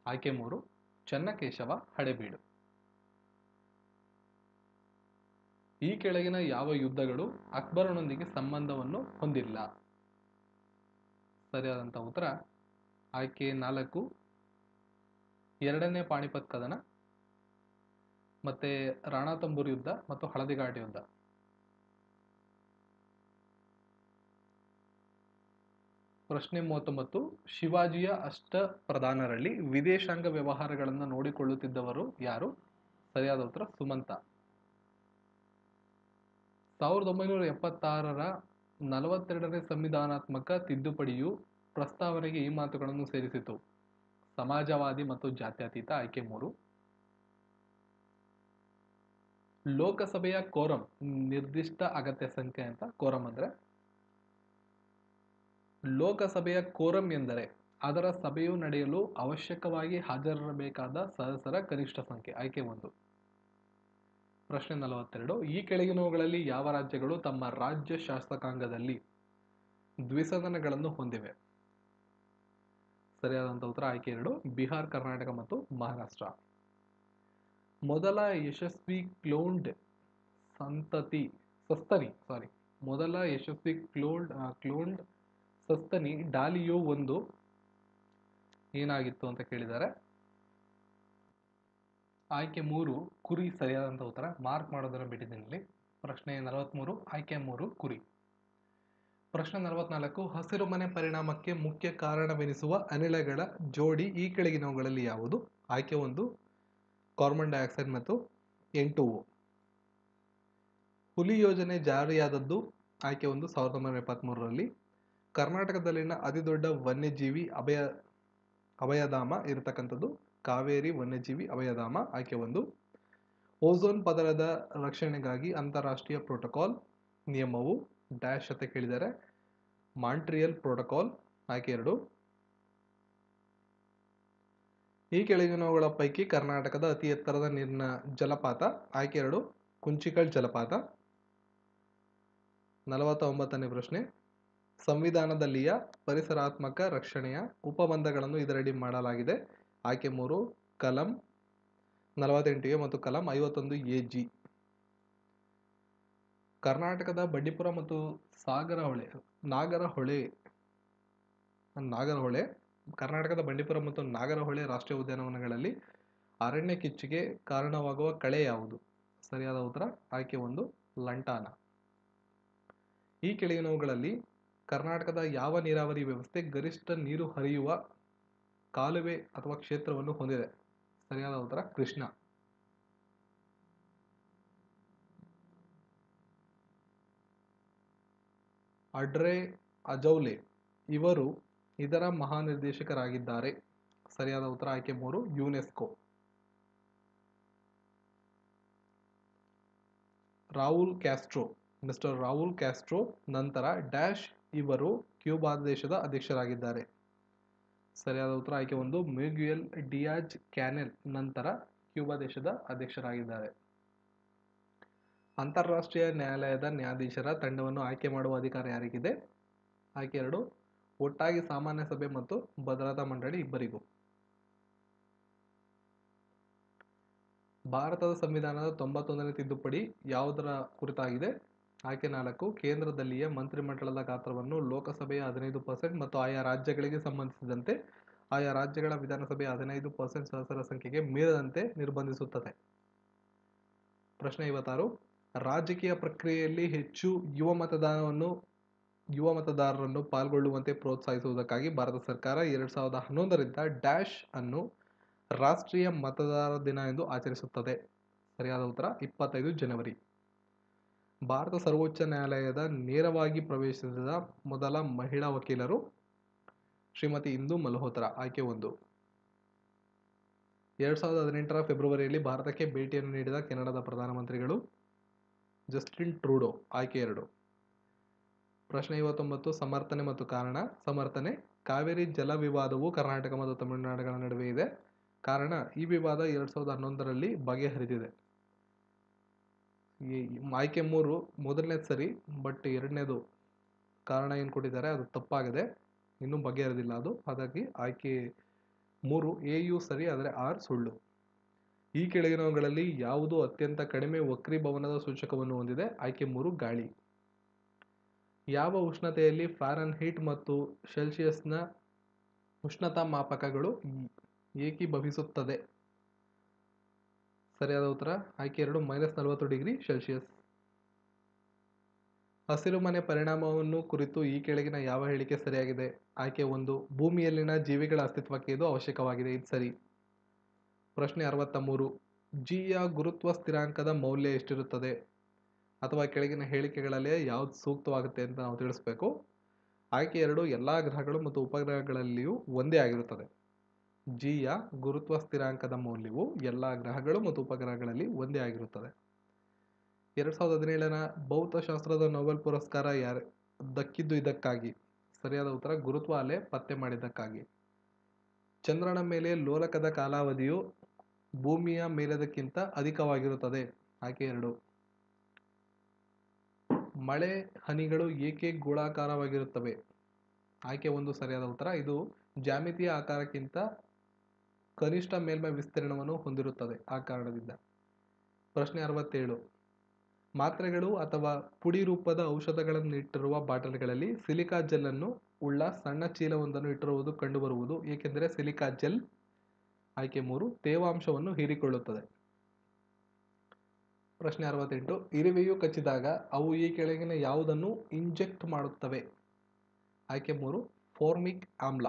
Speaker 1: ಆಯ್ಕೆ 3 ಚನ್ನಕೇಶವ ಹಳೇಬೀಡು. ಈ ಕೆಳಗಿನ ಯಾವ ಯುದ್ಧಗಳು ಅಕ್ಬರನೊಂದಿಗೆ ಸಂಬಂಧವನ್ನು ಹೊಂದಿಲ್ಲ? ಸರಿಯಾದಂಥ ಉತ್ತರ ಆಯ್ಕೆ 4, ಎರಡನೇ ಪಾಣಿಪತ್ ಕದನ, ಮತ್ತೆ ರಾಣಾತಂಬೂರ್ ಯುದ್ಧ ಮತ್ತು ಹಳದಿಘಾಟ್ ಯುದ್ಧ. ಪ್ರಶ್ನೆ 39, ಶಿವಾಜಿಯ ಅಷ್ಟ ಪ್ರಧಾನರಲ್ಲಿ ವಿದೇಶಾಂಗ ವ್ಯವಹಾರಗಳನ್ನು ನೋಡಿಕೊಳ್ಳುತ್ತಿದ್ದವರು ಯಾರು? ಸರಿಯಾದ ಉತ್ತರ ಸುಮಂತ. 1976ರ 42ನೇ ಸಂವಿಧಾನಾತ್ಮಕ ತಿದ್ದುಪಡಿಯು ಪ್ರಸ್ತಾವನೆಗೆ ಈ ಮಾತುಗಳನ್ನು ಸೇರಿಸಿತು: ಸಮಾಜವಾದಿ ಮತ್ತು ಜಾತ್ಯತೀತ. ಆಯ್ಕೆ 3. ಲೋಕಸಭೆಯ ಕೋರಂ ನಿರ್ದಿಷ್ಟ ಅಗತ್ಯ ಸಂಖ್ಯೆ ಅಂತ. ಕೋರಂ ಅಂದ್ರೆ ಲೋಕಸಭೆಯ ಕೋರಂ ಎಂದರೆ ಅದರ ಸಭೆಯು ನಡೆಯಲು ಅವಶ್ಯಕವಾಗಿ ಹಾಜರಿರಬೇಕಾದ ಸದಸ್ಯರ ಕನಿಷ್ಠ ಸಂಖ್ಯೆ. ಆಯ್ಕೆ 1. ಪ್ರಶ್ನೆ 42, ಈ ಕೆಳಗಿನವುಗಳಲ್ಲಿ ಯಾವ ರಾಜ್ಯಗಳು ತಮ್ಮ ರಾಜ್ಯ ಶಾಸಕಾಂಗದಲ್ಲಿ ದ್ವಿಸದನಗಳನ್ನು ಹೊಂದಿವೆ? ಸರಿಯಾದಂಥ ಉತ್ತರ ಆಯ್ಕೆ 2, ಬಿಹಾರ್, ಕರ್ನಾಟಕ ಮತ್ತು ಮಹಾರಾಷ್ಟ್ರ. ಮೊದಲ ಯಶಸ್ವಿ ಕ್ಲೋನ್ಡ್ ಸಸ್ತನಿ ಡಾಲಿಯೋ 1 ಏನಾಗಿತ್ತು ಅಂತ ಕೇಳಿದ್ದಾರೆ. ಆಯ್ಕೆ 3 ಕುರಿ ಸರಿಯಾದಂಥ ಉತ್ತರ. ಮಾರ್ಕ್ ಮಾಡೋದನ್ನು ಬಿಟ್ಟಿದ್ದೀನಿ ಇಲ್ಲಿ. ಪ್ರಶ್ನೆ 43, ಆಯ್ಕೆ 3 ಕುರಿ. ಪ್ರಶ್ನೆ 44, ಹಸಿರು ಮನೆ ಪರಿಣಾಮಕ್ಕೆ ಮುಖ್ಯ ಕಾರಣವೆನಿಸುವ ಅನಿಲಗಳ ಜೋಡಿ ಈ ಕೆಳಗಿನವುಗಳಲ್ಲಿ ಯಾವುದು? ಆಯ್ಕೆ 1 ಕಾರ್ಬನ್ ಡೈಆಕ್ಸೈಡ್ ಮತ್ತು N2O. ಹುಲಿ ಯೋಜನೆ ಜಾರಿಯಾದದ್ದು ಆಯ್ಕೆ 1 1973ರಲ್ಲಿ. ಕರ್ನಾಟಕದಲ್ಲಿನ ಅತಿದೊಡ್ಡ ವನ್ಯಜೀವಿ ಅಭಯಧಾಮ ಇರತಕ್ಕಂಥದ್ದು ಕಾವೇರಿ ವನ್ಯಜೀವಿ ಅಭಯಧಾಮ. ಆಯ್ಕೆ 1. ಓಝೋನ್ ಪದರದ ರಕ್ಷಣೆಗಾಗಿ ಅಂತಾರಾಷ್ಟ್ರೀಯ ಪ್ರೋಟೋಕಾಲ್ ನಿಯಮವು ಡ್ಯಾಶ್ ಅಂತ ಕೇಳಿದರೆ ಮಾಂಟ್ರಿಯಲ್ ಪ್ರೋಟೋಕಾಲ್. ಆಯ್ಕೆ 2. ಈ ಕೆಳಗಿನವುಗಳ ಪೈಕಿ ಕರ್ನಾಟಕದ ಅತಿ ಎತ್ತರದ ನೀರಿನ ಜಲಪಾತ? ಆಯ್ಕೆ 2 ಕುಂಚಿಕಲ್ ಜಲಪಾತ. 49ನೇ ಪ್ರಶ್ನೆ, ಸಂವಿಧಾನದಲ್ಲಿಯ ಪರಿಸರಾತ್ಮಕ ರಕ್ಷಣೆಯ ಉಪಬಂಧಗಳನ್ನು ಇದರಡಿ ಮಾಡಲಾಗಿದೆ. ಆಯ್ಕೆ 3 ಕಲಂ 48A ಮತ್ತು ಕಲಂ 51AG. ಕರ್ನಾಟಕದ ಬಂಡೀಪುರ ಮತ್ತು ಕರ್ನಾಟಕದ ಬಂಡೀಪುರ ಮತ್ತು ನಾಗರಹೊಳೆ ರಾಷ್ಟ್ರೀಯ ಉದ್ಯಾನವನಗಳಲ್ಲಿ ಅರಣ್ಯ ಕಿಚ್ಚುಗೆ ಕಾರಣವಾಗುವ ಕಳೆ ಯಾವುದು? ಸರಿಯಾದ ಉತ್ತರ ಆಯ್ಕೆ 1 ಲಂಟಾನ. ಈ ಕೆಳಗಿನವುಗಳಲ್ಲಿ ಕರ್ನಾಟಕದ ಯಾವ ನೀರಾವರಿ ವ್ಯವಸ್ಥೆ ಗರಿಷ್ಠ ನೀರು ಹರಿಯುವ ಕಾಲುವೆ ಅಥವಾ ಕ್ಷೇತ್ರವನ್ನು ಹೊಂದಿದೆ? ಸರಿಯಾದ ಉತ್ತರ ಕೃಷ್ಣ. ಅಡ್ರೆ ಅಜೌಲೆ ಇವರು ಇದರ ಮಹಾನಿರ್ದೇಶಕರಾಗಿದ್ದಾರೆ. ಸರಿಯಾದ ಉತ್ತರ ಆಯ್ಕೆ 3 ಯುನೆಸ್ಕೋ. ಮಿಸ್ಟರ್ ರಾಹುಲ್ ಕ್ಯಾಸ್ಟ್ರೋ ನಂತರ ಡ್ಯಾಶ್ ಇವರು ಕ್ಯೂಬಾ ದೇಶದ ಅಧ್ಯಕ್ಷರಾಗಿದ್ದಾರೆ. ಸರಿಯಾದ ಉತ್ತರ ಆಯ್ಕೆ 1 ಮಿಗ್ಯುಯೆಲ್ ಡಿಯಾಜ್ ಕ್ಯಾನೆಲ್ ನಂತರ ಕ್ಯೂಬಾ ದೇಶದ ಅಧ್ಯಕ್ಷರಾಗಿದ್ದಾರೆ. ಅಂತಾರಾಷ್ಟ್ರೀಯ ನ್ಯಾಯಾಲಯದ ನ್ಯಾಯಾಧೀಶರ ತಂಡವನ್ನು ಆಯ್ಕೆ ಮಾಡುವ ಅಧಿಕಾರ ಯಾರಿಗಿದೆ? ಆಯ್ಕೆ 2 ಒಟ್ಟಾಗಿ ಸಾಮಾನ್ಯ ಸಭೆ ಮತ್ತು ಭದ್ರತಾ ಮಂಡಳಿ ಇಬ್ಬರಿಗೂ. ಭಾರತದ ಸಂವಿಧಾನದ 91ನೇ ತಿದ್ದುಪಡಿ ಯಾವುದರ ಕುರಿತಾಗಿದೆ? ಆಯ್ಕೆ 4 ಕೇಂದ್ರದಲ್ಲಿಯ ಮಂತ್ರಿಮಂಡಲದ ಗಾತ್ರವನ್ನು ಲೋಕಸಭೆಯ 15% ಮತ್ತು ಆಯಾ ರಾಜ್ಯಗಳಿಗೆ ಸಂಬಂಧಿಸಿದಂತೆ ಆಯಾ ರಾಜ್ಯಗಳ ವಿಧಾನಸಭೆಯ 15% ಸದಸ್ಯರ ಸಂಖ್ಯೆಗೆ ಮೀರದಂತೆ ನಿರ್ಬಂಧಿಸುತ್ತದೆ. ಪ್ರಶ್ನೆ 56, ರಾಜಕೀಯ ಪ್ರಕ್ರಿಯೆಯಲ್ಲಿ ಹೆಚ್ಚು ಯುವ ಮತದಾರರನ್ನು ಪಾಲ್ಗೊಳ್ಳುವಂತೆ ಪ್ರೋತ್ಸಾಹಿಸುವುದಕ್ಕಾಗಿ ಭಾರತ ಸರ್ಕಾರ 2011ರಿಂದ ಡ್ಯಾಶ್ ಅನ್ನು ರಾಷ್ಟ್ರೀಯ ಮತದಾರ ದಿನ ಎಂದು ಆಚರಿಸುತ್ತದೆ. ಸರಿಯಾದ ಉತ್ತರ 25 ಜನವರಿ. ಭಾರತ ಸರ್ವೋಚ್ಚ ನ್ಯಾಯಾಲಯದ ನೇರವಾಗಿ ಪ್ರವೇಶಿಸಿದ ಮೊದಲ ಮಹಿಳಾ ವಕೀಲರು ಶ್ರೀಮತಿ ಇಂದು ಮಲ್ಹೋತ್ರಾ. ಆಯ್ಕೆ 1. 2018ರ ಫೆಬ್ರವರಿಯಲ್ಲಿ ಭಾರತಕ್ಕೆ ಭೇಟಿಯನ್ನು ನೀಡಿದ ಕೆನಡಾದ ಪ್ರಧಾನಮಂತ್ರಿಗಳು ಜಸ್ಟಿನ್ ಟ್ರೂಡೋ. ಆಯ್ಕೆ 2. ಪ್ರಶ್ನೆ 59, ಸಮರ್ಥನೆ ಮತ್ತು ಕಾರಣ. ಸಮರ್ಥನೆ: ಕಾವೇರಿ ಜಲ ವಿವಾದವು ಕರ್ನಾಟಕ ಮತ್ತು ತಮಿಳುನಾಡುಗಳ ನಡುವೆ ಇದೆ. ಕಾರಣ: ಈ ವಿವಾದ 2011ರಲ್ಲಿ ಬಗೆಹರಿದಿದೆ. ಆಯ್ಕೆ 3 ಮೊದಲನೇದು ಸರಿ, ಬಟ್ ಎರಡನೇದು ಕಾರಣ ಏನು ಕೊಟ್ಟಿದ್ದಾರೆ ಅದು ತಪ್ಪಾಗಿದೆ, ಇನ್ನೂ ಬಗೆಹರಿದಿಲ್ಲ ಅದು. ಹಾಗಾಗಿ ಆಯ್ಕೆ 3 AU ಸರಿ, ಆದರೆ R ಸುಳ್ಳು. ಈ ಕೆಳಗಿನವುಗಳಲ್ಲಿ ಯಾವುದು ಅತ್ಯಂತ ಕಡಿಮೆ ವಕ್ರೀಭವನದ ಸೂಚಕವನ್ನು ಹೊಂದಿದೆ? ಆಯ್ಕೆ 3 ಗಾಳಿ. ಯಾವ ಉಷ್ಣತೆಯಲ್ಲಿ ಫ್ಯಾರನ್ಹೀಟ್ ಮತ್ತು ಸೆಲ್ಸಿಯಸ್ನ ಉಷ್ಣತಾ ಮಾಪಕಗಳು ಏಕೀಭವಿಸುತ್ತದೆ? ಸರಿಯಾದ ಉತ್ತರ ಆಯ್ಕೆ 2 -40 ಡಿಗ್ರಿ ಸೆಲ್ಸಿಯಸ್. ಹಸಿರುಮನೆ ಪರಿಣಾಮವನ್ನು ಕುರಿತು ಈ ಕೆಳಗಿನ ಯಾವ ಹೇಳಿಕೆ ಸರಿಯಾಗಿದೆ? ಆಯ್ಕೆ 1 ಭೂಮಿಯಲ್ಲಿನ ಜೀವಿಗಳ ಅಸ್ತಿತ್ವಕ್ಕೆ ಇದು ಅವಶ್ಯಕವಾಗಿದೆ. ಇದು ಸರಿ. ಪ್ರಶ್ನೆ 63 ಜಿಯ ಗುರುತ್ವ ಸ್ಥಿರಾಂಕದ ಮೌಲ್ಯ ಎಷ್ಟಿರುತ್ತದೆ? ಅಥವಾ ಕೆಳಗಿನ ಹೇಳಿಕೆಗಳಲ್ಲಿ ಯಾವ್ದು ಸೂಕ್ತವಾಗುತ್ತೆ ಅಂತ ನಾವು ತಿಳಿಸ್ಬೇಕು. ಆಯ್ಕೆ 2 ಎಲ್ಲಾ ಗ್ರಹಗಳು ಮತ್ತು ಉಪಗ್ರಹಗಳಲ್ಲಿಯೂ ಒಂದೇ ಆಗಿರುತ್ತದೆ. ಜಿಯ ಗುರುತ್ವ ಸ್ಥಿರಾಂಕದ ಮೌಲ್ಯವು ಎಲ್ಲಾ ಗ್ರಹಗಳು ಮತ್ತು ಉಪಗ್ರಹಗಳಲ್ಲಿ ಒಂದೇ ಆಗಿರುತ್ತದೆ. 2017ನ ಭೌತಶಾಸ್ತ್ರದ ನೊಬೆಲ್ ಪುರಸ್ಕಾರ ದಕ್ಕಿದ್ದು ಇದಕ್ಕಾಗಿ? ಸರಿಯಾದ ಉತ್ತರ ಗುರುತ್ವ ಅಲೆ ಪತ್ತೆ ಮಾಡಿದ್ದಕ್ಕಾಗಿ. ಚಂದ್ರನ ಮೇಲೆ ಲೋಲಕದ ಕಾಲಾವಧಿಯು ಭೂಮಿಯ ಮೇಲದಕ್ಕಿಂತ ಅಧಿಕವಾಗಿರುತ್ತದೆ. ಆಯ್ಕೆ 2. ಮಳೆ ಹನಿಗಳು ಏಕೆ ಗೋಳಾಕಾರವಾಗಿರುತ್ತವೆ? ಆಯ್ಕೆ 1 ಸರಿಯಾದ ಉತ್ತರ. ಇದು ಜ್ಯಾಮಿತೀಯ ಆಕಾರಕ್ಕಿಂತ ಕನಿಷ್ಠ ಮೇಲ್ಮೈ ವಿಸ್ತೀರ್ಣವನ್ನು ಹೊಂದಿರುತ್ತದೆ. ಆ ಕಾರಣದಿಂದ. ಪ್ರಶ್ನೆ 67 ಮಾತ್ರೆಗಳು ಅಥವಾ ಪುಡಿ ರೂಪದ ಔಷಧಗಳನ್ನಿಟ್ಟಿರುವ ಬಾಟಲಿಗಳಲ್ಲಿ ಸಿಲಿಕಾ ಜೆಲ್ ಅನ್ನು ಉಳ್ಳ ಸಣ್ಣ ಚೀಲವೊಂದನ್ನು ಇಟ್ಟಿರುವುದು ಕಂಡುಬರುವುದು ಏಕೆಂದರೆ ಸಿಲಿಕಾ ಜೆಲ್ ಆಯ್ಕೆ 3 ತೇವಾಂಶವನ್ನು ಹೀರಿಕೊಳ್ಳುತ್ತದೆ. ಪ್ರಶ್ನೆ 68 ಇರುವೆಯು ಕಚ್ಚಿದಾಗ ಅವು ಈ ಕೆಳಗಿನ ಯಾವುದನ್ನು ಇಂಜೆಕ್ಟ್ ಮಾಡುತ್ತವೆ? ಆಯ್ಕೆ 3 ಫಾರ್ಮಿಕ್ ಆಮ್ಲ.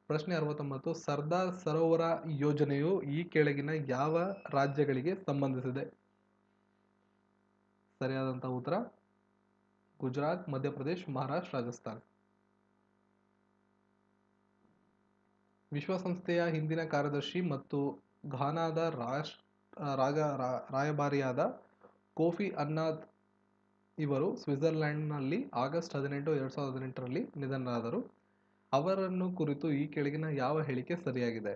Speaker 1: ಪ್ರಶ್ನೆ 69 ಸರ್ದಾರ್ ಸರೋವರ ಯೋಜನೆಯು ಈ ಕೆಳಗಿನ ಯಾವ ರಾಜ್ಯಗಳಿಗೆ ಸಂಬಂಧಿಸಿದೆ? ಸರಿಯಾದಂತಹ ಉತ್ತರ ಗುಜರಾತ್, ಮಧ್ಯಪ್ರದೇಶ್, ಮಹಾರಾಷ್ಟ್ರ, ರಾಜಸ್ಥಾನ್. ವಿಶ್ವಸಂಸ್ಥೆಯ ಹಿಂದಿನ ಕಾರ್ಯದರ್ಶಿ ಮತ್ತು ಘಾನಾದ ರಾಯಭಾರಿಯಾದ ಕೋಫಿ ಅನ್ನಾನ್ ಇವರು ಸ್ವಿಟ್ಜರ್ಲೆಂಡ್ನಲ್ಲಿ ಆಗಸ್ಟ್ 18, 2018ರಲ್ಲಿ ನಿಧನರಾದರು. ಅವರನ್ನು ಕುರಿತು ಈ ಕೆಳಗಿನ ಯಾವ ಹೇಳಿಕೆ ಸರಿಯಾಗಿದೆ?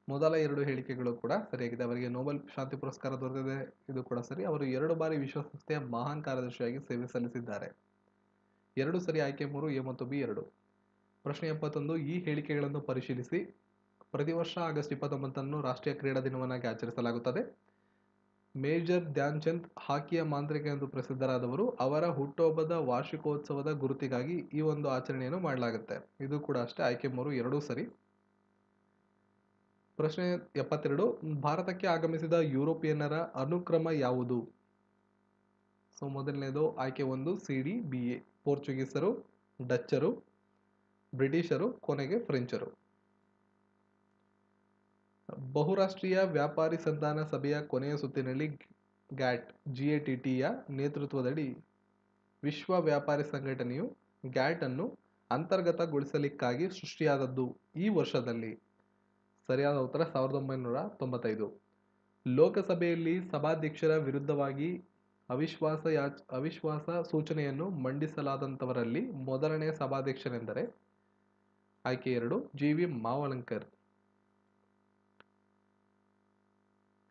Speaker 1: ಮೊದಲ 2 ಹೇಳಿಕೆಗಳು ಕೂಡ ಸರಿಯಾಗಿದೆ. ಅವರಿಗೆ ನೊಬೆಲ್ ಶಾಂತಿ ಪುರಸ್ಕಾರ ದೊರೆತಿದೆ. ಇದು ಕೂಡ ಸರಿ. ಅವರು 2 ಬಾರಿ ವಿಶ್ವಸಂಸ್ಥೆಯ ಮಹಾನ್ ಕಾರ್ಯದರ್ಶಿಯಾಗಿ ಸೇವೆ ಸಲ್ಲಿಸಿದ್ದಾರೆ. 2 ಸರಿ. ಆಯ್ಕೆ 3 ಎ ಮತ್ತು ಬಿ 2. ಪ್ರಶ್ನೆ 71 ಈ ಹೇಳಿಕೆಗಳನ್ನು ಪರಿಶೀಲಿಸಿ. ಪ್ರತಿ ವರ್ಷ ಆಗಸ್ಟ್ 29ನ್ನು ರಾಷ್ಟ್ರೀಯ ಕ್ರೀಡಾ ದಿನವನ್ನಾಗಿ ಆಚರಿಸಲಾಗುತ್ತದೆ. ಮೇಜರ್ ಧ್ಯಾನ್ ಚಂದ್ ಹಾಕಿಯ ಮಾಂತ್ರಿಕ ಎಂದು ಪ್ರಸಿದ್ಧರಾದವರು. ಅವರ ಹುಟ್ಟುಹಬ್ಬದ ವಾರ್ಷಿಕೋತ್ಸವದ ಗುರುತಿಗಾಗಿ ಈ ಒಂದು ಆಚರಣೆಯನ್ನು ಮಾಡಲಾಗುತ್ತೆ. ಇದು ಕೂಡ ಅಷ್ಟೇ. ಆಯ್ಕೆ 3 2 ಸರಿ. ಪ್ರಶ್ನೆ 72 ಭಾರತಕ್ಕೆ ಆಗಮಿಸಿದ ಯುರೋಪಿಯನ್ನರ ಅನುಕ್ರಮ ಯಾವುದು? ಮೊದಲನೇದು ಆಯ್ಕೆ 1 ಸಿಡಿ ಬಿಎ ಪೋರ್ಚುಗೀಸರು, ಡಚ್ಚರು, ಬ್ರಿಟಿಷರು, ಕೊನೆಗೆ ಫ್ರೆಂಚರು. ಬಹುರಾಷ್ಟ್ರೀಯ ವ್ಯಾಪಾರಿ ಸಂಧಾನ ಸಭೆಯ ಕೊನೆಯ ಸುತ್ತಿನಲ್ಲಿ GATT ಯ ನೇತೃತ್ವದಡಿ ವಿಶ್ವ ವ್ಯಾಪಾರಿ ಸಂಘಟನೆಯು ಗ್ಯಾಟ್ ಅನ್ನು ಅಂತರ್ಗತಗೊಳಿಸಲಿಕ್ಕಾಗಿ ಸೃಷ್ಟಿಯಾದದ್ದು ಈ ವರ್ಷದಲ್ಲಿ? ಸರಿಯಾದ ಉತ್ತರ 1995. ಲೋಕಸಭೆಯಲ್ಲಿ ಸಭಾಧ್ಯಕ್ಷರ ವಿರುದ್ಧವಾಗಿ ಅವಿಶ್ವಾಸ ಸೂಚನೆಯನ್ನು ಮಂಡಿಸಲಾದಂಥವರಲ್ಲಿ ಮೊದಲನೇ ಸಭಾಧ್ಯಕ್ಷರೆಂದರೆ ಆಯ್ಕೆ 2 ಜಿ.ವಿ. ಮಾವಲಂಕರ್.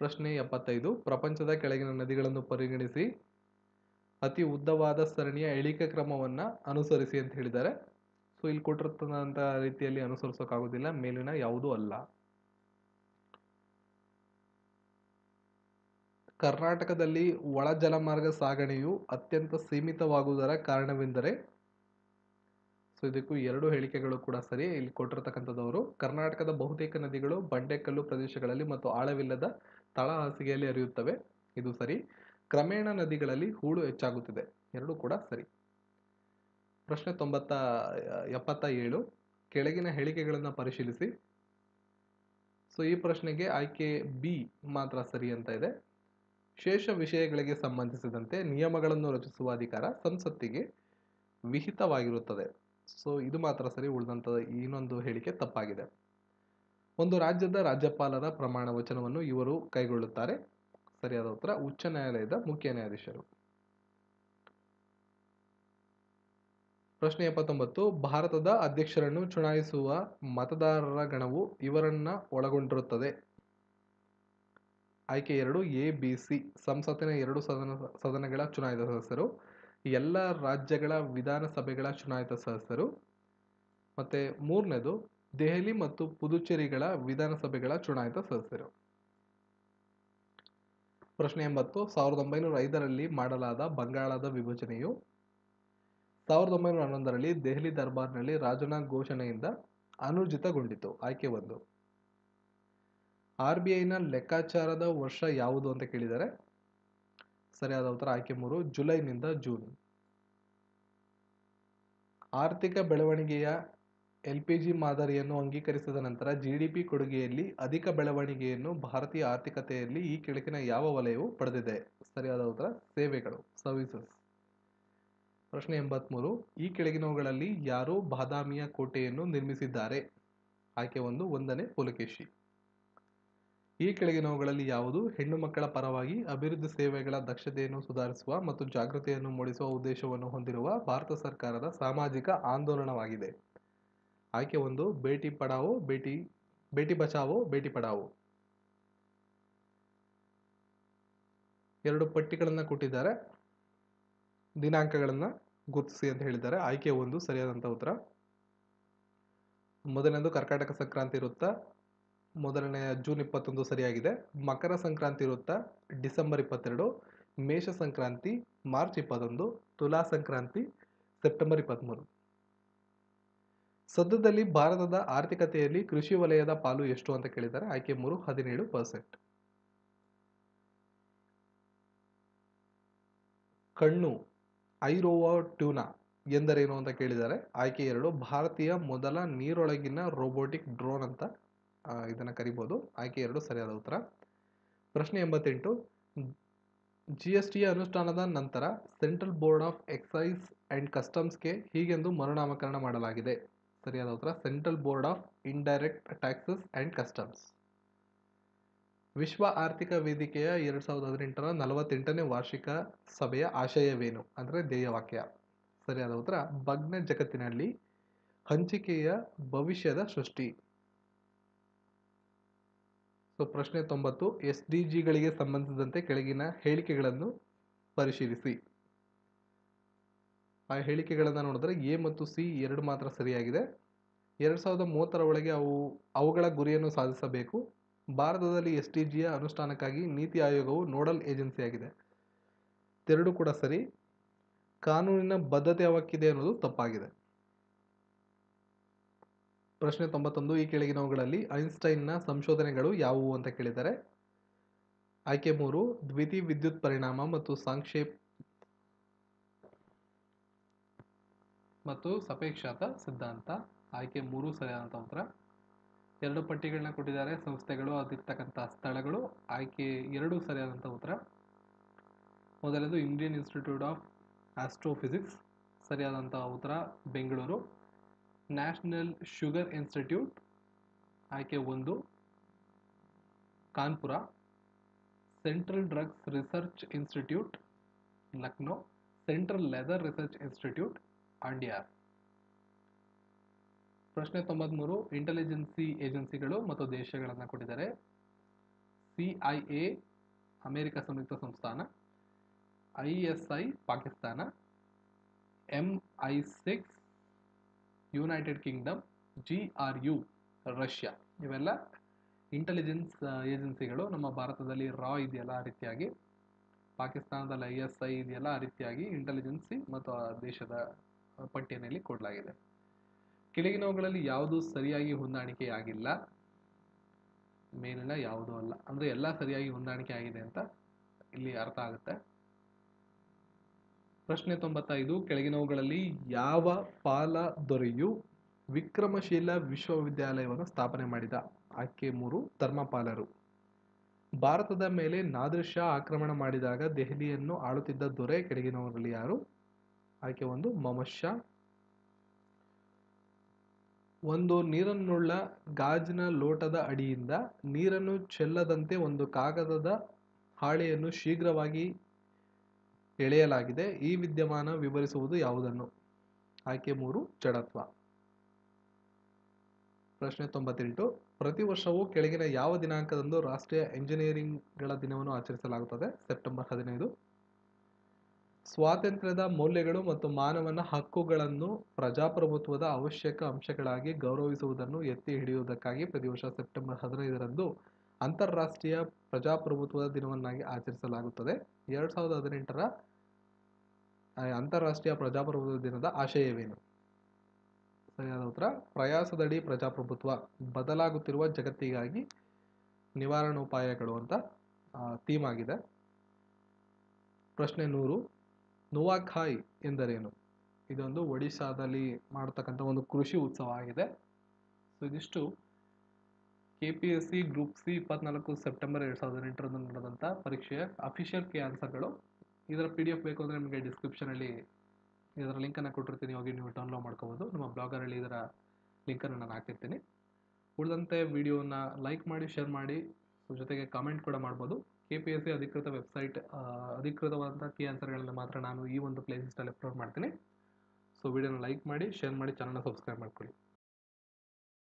Speaker 1: ಪ್ರಶ್ನೆ 75 ಪ್ರಪಂಚದ ಕೆಳಗಿನ ನದಿಗಳನ್ನು ಪರಿಗಣಿಸಿ ಅತಿ ಉದ್ದವಾದ ಸರಣಿಯ ಇಳಿಕೆ ಕ್ರಮವನ್ನು ಅನುಸರಿಸಿ ಅಂತ ಹೇಳಿದ್ದಾರೆ. ಇಲ್ಲಿ ಕೊಟ್ಟಿರ್ತಕ್ಕಂಥ ರೀತಿಯಲ್ಲಿ ಅನುಸರಿಸೋಕ್ಕಾಗೋದಿಲ್ಲ. ಮೇಲಿನ ಯಾವುದೂ ಅಲ್ಲ. ಕರ್ನಾಟಕದಲ್ಲಿ ಒಳ ಜಲಮಾರ್ಗ ಸಾಗಣೆಯು ಅತ್ಯಂತ ಸೀಮಿತವಾಗುವುದರ ಕಾರಣವೆಂದರೆ? ಇದಕ್ಕೂ 2 ಹೇಳಿಕೆಗಳು ಕೂಡ ಸರಿ. ಇಲ್ಲಿ ಕೊಟ್ಟಿರ್ತಕ್ಕಂಥದ್ದವರು ಕರ್ನಾಟಕದ ಬಹುತೇಕ ನದಿಗಳು ಬಂಡೆಕಲ್ಲು ಪ್ರದೇಶಗಳಲ್ಲಿ ಮತ್ತು ಆಳವಿಲ್ಲದ ತಳ ಹಾಸಿಗೆಯಲ್ಲಿ ಹರಿಯುತ್ತವೆ. ಇದು ಸರಿ. ಕ್ರಮೇಣ ನದಿಗಳಲ್ಲಿ ಹೂಳು ಹೆಚ್ಚಾಗುತ್ತಿದೆ. 2 ಕೂಡ ಸರಿ. ಪ್ರಶ್ನೆ 77 ಕೆಳಗಿನ ಹೇಳಿಕೆಗಳನ್ನು ಪರಿಶೀಲಿಸಿ. ಈ ಪ್ರಶ್ನೆಗೆ ಆಯ್ಕೆ ಬಿ ಮಾತ್ರ ಸರಿ ಅಂತ ಇದೆ. ಶೇಷ ವಿಷಯಗಳಿಗೆ ಸಂಬಂಧಿಸಿದಂತೆ ನಿಯಮಗಳನ್ನು ರಚಿಸುವ ಅಧಿಕಾರ ಸಂಸತ್ತಿಗೆ ವಿಹಿತವಾಗಿರುತ್ತದೆ. ಇದು ಮಾತ್ರ ಸರಿ. ಉಳಿದಂತ ಇನ್ನೊಂದು ಹೇಳಿಕೆ ತಪ್ಪಾಗಿದೆ. ಒಂದು ರಾಜ್ಯದ ರಾಜ್ಯಪಾಲರ ಪ್ರಮಾಣ ವಚನವನ್ನು ಇವರು ಕೈಗೊಳ್ಳುತ್ತಾರೆ. ಸರಿಯಾದ ಉತ್ತರ ಉಚ್ಚ ನ್ಯಾಯಾಲಯದ ಮುಖ್ಯ ನ್ಯಾಯಾಧೀಶರು. ಪ್ರಶ್ನೆ 79 ಭಾರತದ ಅಧ್ಯಕ್ಷರನ್ನು ಚುನಾಯಿಸುವ ಮತದಾರರ ಗಣವು ಇವರನ್ನ ಒಳಗೊಂಡಿರುತ್ತದೆ. ಆಯ್ಕೆ 2 ಎ ಬಿ ಸಿ ಸಂಸತ್ತಿನ 2 ಸದನಗಳ ಚುನಾಯಿತ ಸದಸ್ಯರು, ಎಲ್ಲ ರಾಜ್ಯಗಳ ವಿಧಾನಸಭೆಗಳ ಚುನಾಯಿತ ಸದಸ್ಯರು, ಮತ್ತೆ 3ನೇದು ದೆಹಲಿ ಮತ್ತು ಪುದುಚೇರಿಗಳ ವಿಧಾನಸಭೆಗಳ ಚುನಾಯಿತ ಸದಸ್ಯರು. ಪ್ರಶ್ನೆ 80. 1905ರಲ್ಲಿ ಮಾಡಲಾದ ಬಂಗಾಳದ ವಿಭಜನೆಯು 1911ರಲ್ಲಿ ದೆಹಲಿ ದರ್ಬಾರ್ನಲ್ಲಿ ರಾಜನ ಘೋಷಣೆಯಿಂದ ಅನೂರ್ಜಿತಗೊಂಡಿತು. ಆಯ್ಕೆ 1. RBIನ ಲೆಕ್ಕಾಚಾರದ ವರ್ಷ ಯಾವುದು ಅಂತ ಕೇಳಿದರೆ ಸರಿಯಾದ ಉತ್ತರ ಆಯ್ಕೆ 3, ಜುಲೈನಿಂದ ಜೂನ್. ಆರ್ಥಿಕ ಬೆಳವಣಿಗೆಯ LPG ಮಾದರಿಯನ್ನು ಅಂಗೀಕರಿಸಿದ ನಂತರ GDP ಕೊಡುಗೆಯಲ್ಲಿ ಅಧಿಕ ಬೆಳವಣಿಗೆಯನ್ನು ಭಾರತೀಯ ಆರ್ಥಿಕತೆಯಲ್ಲಿ ಈ ಕೆಳಗಿನ ಯಾವ ವಲಯವು ಪಡೆದಿದೆ? ಸರಿಯಾದ ಉತ್ತರ ಸೇವೆಗಳು, ಸರ್ವಿಸಸ್. ಪ್ರಶ್ನೆ 83. ಈ ಕೆಳಗಿನವುಗಳಲ್ಲಿ ಯಾರು ಬಾದಾಮಿಯ ಕೋಟೆಯನ್ನು ನಿರ್ಮಿಸಿದ್ದಾರೆ? ಆಯ್ಕೆ 1, 1ನೇ ಪುಲಕೇಶಿ. ಈ ಕೆಳಗಿನವುಗಳಲ್ಲಿ ಯಾವುದು ಹೆಣ್ಣು ಮಕ್ಕಳ ಪರವಾಗಿ ಅಭಿವೃದ್ಧಿ ಸೇವೆಗಳ ದಕ್ಷತೆಯನ್ನು ಸುಧಾರಿಸುವ ಮತ್ತು ಜಾಗೃತಿಯನ್ನು ಮೂಡಿಸುವ ಉದ್ದೇಶವನ್ನು ಹೊಂದಿರುವ ಭಾರತ ಸರ್ಕಾರದ ಸಾಮಾಜಿಕ ಆಂದೋಲನವಾಗಿದೆ? ಆಯ್ಕೆ 1, ಬೇಟಿ ಪಡಾವೋ ಬೇಟಿ ಬಚಾವೋ ಬೇಟಿ ಪಡಾವೋ. 2 ಪಟ್ಟಿಗಳನ್ನು ಕೊಟ್ಟಿದ್ದಾರೆ, ದಿನಾಂಕಗಳನ್ನು ಗುರುತಿಸಿ ಅಂತ ಹೇಳಿದ್ದಾರೆ. ಆಯ್ಕೆ 1 ಸರಿಯಾದಂಥ ಉತ್ತರ. ಮೊದಲನೇದು ಕರ್ಕಾಟಕ ಸಂಕ್ರಾಂತಿ ವೃತ್ತ, ಮೊದಲನೆಯ ಜೂನ್ 21 ಸರಿಯಾಗಿದೆ. ಮಕರ ಸಂಕ್ರಾಂತಿ ವೃತ್ತ ಡಿಸೆಂಬರ್ 22, ಮೇಷ ಸಂಕ್ರಾಂತಿ ಮಾರ್ಚ್ 21, ತುಲಾ ಸಂಕ್ರಾಂತಿ ಸೆಪ್ಟೆಂಬರ್ 23. ಸದ್ಯದಲ್ಲಿ ಭಾರತದ ಆರ್ಥಿಕತೆಯಲ್ಲಿ ಕೃಷಿ ವಲಯದ ಪಾಲು ಎಷ್ಟು ಅಂತ ಕೇಳಿದ್ದಾರೆ? ಆಯ್ಕೆ 3, 17%. ಕಣ್ಣು ಐರೋವಾ ಟ್ಯೂನಾ ಎಂದರೇನು ಅಂತ ಕೇಳಿದ್ದಾರೆ? ಆಯ್ಕೆ 2, ಭಾರತೀಯ ಮೊದಲ ನೀರೊಳಗಿನ ರೋಬೋಟಿಕ್ ಡ್ರೋನ್ ಅಂತ ಇದನ್ನು ಕರಿಬೋದು. ಆಯ್ಕೆ 2 ಸರಿಯಾದ ಉತ್ತರ. ಪ್ರಶ್ನೆ 88. GSTಯ ಅನುಷ್ಠಾನದ ನಂತರ central board of excise and ಕಸ್ಟಮ್ಸ್ಗೆ ಹೀಗೆಂದು ಮರುನಾಮಕರಣ ಮಾಡಲಾಗಿದೆ? ಸರಿಯಾದ ಉತ್ತರ central board of indirect taxes and customs. ವಿಶ್ವ ಆರ್ಥಿಕ ವೇದಿಕೆಯ 2018ರ 48ನೇ ವಾರ್ಷಿಕ ಸಭೆಯ ಆಶಯವೇನು? ಅಂದರೆ ಧ್ಯೇಯವಾಕ್ಯ. ಸರಿಯಾದ ಉತ್ತರ ಭಗ್ನ ಜಗತ್ತಿನಲ್ಲಿ ಹಂಚಿಕೆಯ ಭವಿಷ್ಯದ ಸೃಷ್ಟಿ. ಪ್ರಶ್ನೆ 90. SDGಗಳಿಗೆ ಸಂಬಂಧಿಸಿದಂತೆ ಕೆಳಗಿನ ಹೇಳಿಕೆಗಳನ್ನು ಪರಿಶೀಲಿಸಿ. ಆ ಹೇಳಿಕೆಗಳನ್ನು ನೋಡಿದ್ರೆ ಎ ಮತ್ತು ಸಿ 2 ಮಾತ್ರ ಸರಿಯಾಗಿದೆ. 2030ರ ಒಳಗೆ ಅವುಗಳ ಗುರಿಯನ್ನು ಸಾಧಿಸಬೇಕು. ಭಾರತದಲ್ಲಿ SDGಯ ಅನುಷ್ಠಾನಕ್ಕಾಗಿ ನೀತಿ ಆಯೋಗವು ನೋಡಲ್ ಏಜೆನ್ಸಿಯಾಗಿದೆ. 2 ಕೂಡ ಸರಿ. ಕಾನೂನಿನ ಬದ್ಧತೆ ಅವಕ್ಕಿದೆ ಅನ್ನೋದು ತಪ್ಪಾಗಿದೆ. ಪ್ರಶ್ನೆ 91. ಈ ಕೆಳಗಿನವುಗಳಲ್ಲಿ ಐನ್ಸ್ಟೈನ್ನ ಸಂಶೋಧನೆಗಳು ಯಾವುವು ಅಂತ ಕೇಳಿದ್ದಾರೆ? ಆಯ್ಕೆ 3, ದ್ವಿತೀಯ ವಿದ್ಯುತ್ ಪರಿಣಾಮ ಮತ್ತು ಸಾಪೇಕ್ಷತಾ ಸಿದ್ಧಾಂತ. ಆಯ್ಕೆ 3 ಸರಿಯಾದಂಥ ಉತ್ತರ. 2 ಪಟ್ಟಿಗಳನ್ನ ಕೊಟ್ಟಿದ್ದಾರೆ, ಸಂಸ್ಥೆಗಳು ಅದಿರ್ತಕ್ಕಂಥ ಸ್ಥಳಗಳು. ಆಯ್ಕೆ 2 ಸರಿಯಾದಂಥ ಉತ್ತರ. ಮೊದಲನೇದು ಇಂಡಿಯನ್ ಇನ್ಸ್ಟಿಟ್ಯೂಟ್ ಆಫ್ ಆಸ್ಟ್ರೋಫಿಸಿಕ್ಸ್. ಸರಿಯಾದಂಥ ಉತ್ತರ ಬೆಂಗಳೂರು. National sugar institute. ಆಯ್ಕೆ 1 Kanpur. Central drugs research institute Lucknow. Central leather research institute Adyar. ಪ್ರಶ್ನೆ 93. ಇಂಟೆಲಿಜೆನ್ಸಿ ಏಜೆನ್ಸಿಗಳು ಮತ್ತು ದೇಶಗಳನ್ನು ಕೊಟ್ಟಿದ್ದಾರೆ. CIA ಅಮೆರಿಕ ಸಂಯುಕ್ತ ಸಂಸ್ಥಾನ, ISI Pakistan, MI6 United Kingdom, GRU Russia. ಇವೆಲ್ಲ ಇಂಟೆಲಿಜೆನ್ಸ್ ಏಜೆನ್ಸಿಗಳು. ನಮ್ಮ ಭಾರತದಲ್ಲಿ ರಾ ಇದೆಯಲ್ಲ ಆ ರೀತಿಯಾಗಿ, ಪಾಕಿಸ್ತಾನದಲ್ಲಿ ISI ಇದೆಯಲ್ಲ ಆ ರೀತಿಯಾಗಿ ಇಂಟೆಲಿಜೆನ್ಸಿ ಮತ್ತು ಆ ದೇಶದ ಪಟ್ಟಿಯಲ್ಲಿ ಕೊಡಲಾಗಿದೆ. ಕೆಳಗಿನವುಗಳಲ್ಲಿ ಯಾವುದು ಸರಿಯಾಗಿ ಹೊಂದಾಣಿಕೆಯಾಗಿಲ್ಲ? ಮೇಲಿನ ಯಾವುದೂ ಅಲ್ಲ, ಅಂದರೆ ಎಲ್ಲ ಸರಿಯಾಗಿ ಹೊಂದಾಣಿಕೆ ಆಗಿದೆ ಅಂತ ಇಲ್ಲಿ ಅರ್ಥ ಆಗುತ್ತೆ. ಪ್ರಶ್ನೆ 95. ಕೆಳಗಿನವುಗಳಲ್ಲಿ ಯಾವ ಪಾಲದೊರೆಯು ವಿಕ್ರಮಶೀಲ ವಿಶ್ವವಿದ್ಯಾಲಯವನ್ನು ಸ್ಥಾಪನೆ ಮಾಡಿದ? ಆಯ್ಕೆ 3, ಧರ್ಮಪಾಲರು. ಭಾರತದ ಮೇಲೆ ನಾದಿರ್ ಶಾ ಆಕ್ರಮಣ ಮಾಡಿದಾಗ ದೆಹಲಿಯನ್ನು ಆಳುತ್ತಿದ್ದ ದೊರೆ ಕೆಳಗಿನವರಲ್ಲಿ ಯಾರು? ಆಯ್ಕೆ 1, ಮೊಹಮ್ಮದ್ ಶಾ. ಒಂದು ನೀರನ್ನುಳ್ಳ ಗಾಜಿನ ಲೋಟದ ಅಡಿಯಿಂದ ನೀರನ್ನು ಚೆಲ್ಲದಂತೆ ಒಂದು ಕಾಗದದ ಹಾಳೆಯನ್ನು ಶೀಘ್ರವಾಗಿ ಎಳೆಯಲಾಗಿದೆ. ಈ ವಿದ್ಯಮಾನ ವಿವರಿಸುವುದು ಯಾವುದನ್ನು? ಆಯ್ಕೆ 3, ಜಡತ್ವ. ಪ್ರಶ್ನೆ 98. ಪ್ರತಿ ವರ್ಷವೂ ಕೆಳಗಿನ ಯಾವ ದಿನಾಂಕದಂದು ರಾಷ್ಟ್ರೀಯ ಎಂಜಿನಿಯರಿಂಗ್ಗಳ ದಿನವನ್ನು ಆಚರಿಸಲಾಗುತ್ತದೆ? ಸೆಪ್ಟೆಂಬರ್ 15. ಸ್ವಾತಂತ್ರ್ಯದ ಮೌಲ್ಯಗಳು ಮತ್ತು ಮಾನವನ ಹಕ್ಕುಗಳನ್ನು ಪ್ರಜಾಪ್ರಭುತ್ವದ ಅವಶ್ಯಕ ಅಂಶಗಳಾಗಿ ಗೌರವಿಸುವುದನ್ನು ಎತ್ತಿ ಹಿಡಿಯುವುದಕ್ಕಾಗಿ ಪ್ರತಿ ವರ್ಷ ಸೆಪ್ಟೆಂಬರ್ 15ರಂದು ಅಂತಾರಾಷ್ಟ್ರೀಯ ಪ್ರಜಾಪ್ರಭುತ್ವದ ದಿನವನ್ನಾಗಿ ಆಚರಿಸಲಾಗುತ್ತದೆ. 2018ರ ಅಂತಾರಾಷ್ಟ್ರೀಯ ಪ್ರಜಾಪ್ರಭುತ್ವ ದಿನದ ಆಶಯವೇನು? ಸರಿಯಾದ ಉತ್ತರ ಪ್ರಯಾಸದಡಿ ಪ್ರಜಾಪ್ರಭುತ್ವ, ಬದಲಾಗುತ್ತಿರುವ ಜಗತ್ತಿಗಾಗಿ ನಿವಾರಣೋಪಾಯಗಳು ಅಂತ ಥೀಮ್ ಆಗಿದೆ. ಪ್ರಶ್ನೆ 100, ನುವಾಖಾಯ್ ಎಂದರೇನು? ಇದೊಂದು ಒಡಿಶಾದಲ್ಲಿ ಮಾಡತಕ್ಕಂಥ ಒಂದು ಕೃಷಿ ಉತ್ಸವ ಆಗಿದೆ. ಸೊ ಇದಿಷ್ಟು KPSC ಗ್ರೂಪ್ ಸಿ 24 ಸೆಪ್ಟೆಂಬರ್ 2018ರಂದು ನಡೆದಂಥ ಪರೀಕ್ಷೆಯ ಅಫಿಷಿಯಲ್ ಕೀ ಆನ್ಸರ್ಗಳು. ಇದರ PDF ಬೇಕು ಅಂದರೆ ನಿಮಗೆ ಡಿಸ್ಕ್ರಿಪ್ಷನಲ್ಲಿ ಇದರ ಲಿಂಕನ್ನು ಕೊಟ್ಟಿರ್ತೀನಿ, ಹೋಗಿ ನೀವು ಡೌನ್ಲೋಡ್ ಮಾಡ್ಕೋಬೋದು. ನಮ್ಮ ಬ್ಲಾಗರಲ್ಲಿ ಇದರ ಲಿಂಕನ್ನು ನಾನು ಹಾಕಿರ್ತೀನಿ. ಉಳಿದಂತೆ ವಿಡಿಯೋನ ಲೈಕ್ ಮಾಡಿ, ಶೇರ್ ಮಾಡಿ, ಜೊತೆಗೆ ಕಾಮೆಂಟ್ ಕೂಡ ಮಾಡ್ಬೋದು. KPSC ಅಧಿಕೃತ ವೆಬ್ಸೈಟ್ ಅಧಿಕೃತವಾದಂಥ ಕೀ ಆನ್ಸರ್ಗಳನ್ನ ಮಾತ್ರ ನಾನು ಈ ಒಂದು ಪ್ಲೇಲಿಸ್ಟಲ್ಲಿ ಅಪ್ಲೋಡ್ ಮಾಡ್ತೀನಿ. ಸೊ ವಿಡಿಯೋನ ಲೈಕ್ ಮಾಡಿ, ಶೇರ್ ಮಾಡಿ, ಚಾನಲ್ನ ಸಬ್ಸ್ಕ್ರೈಬ್ ಮಾಡ್ಕೊಳ್ಳಿ.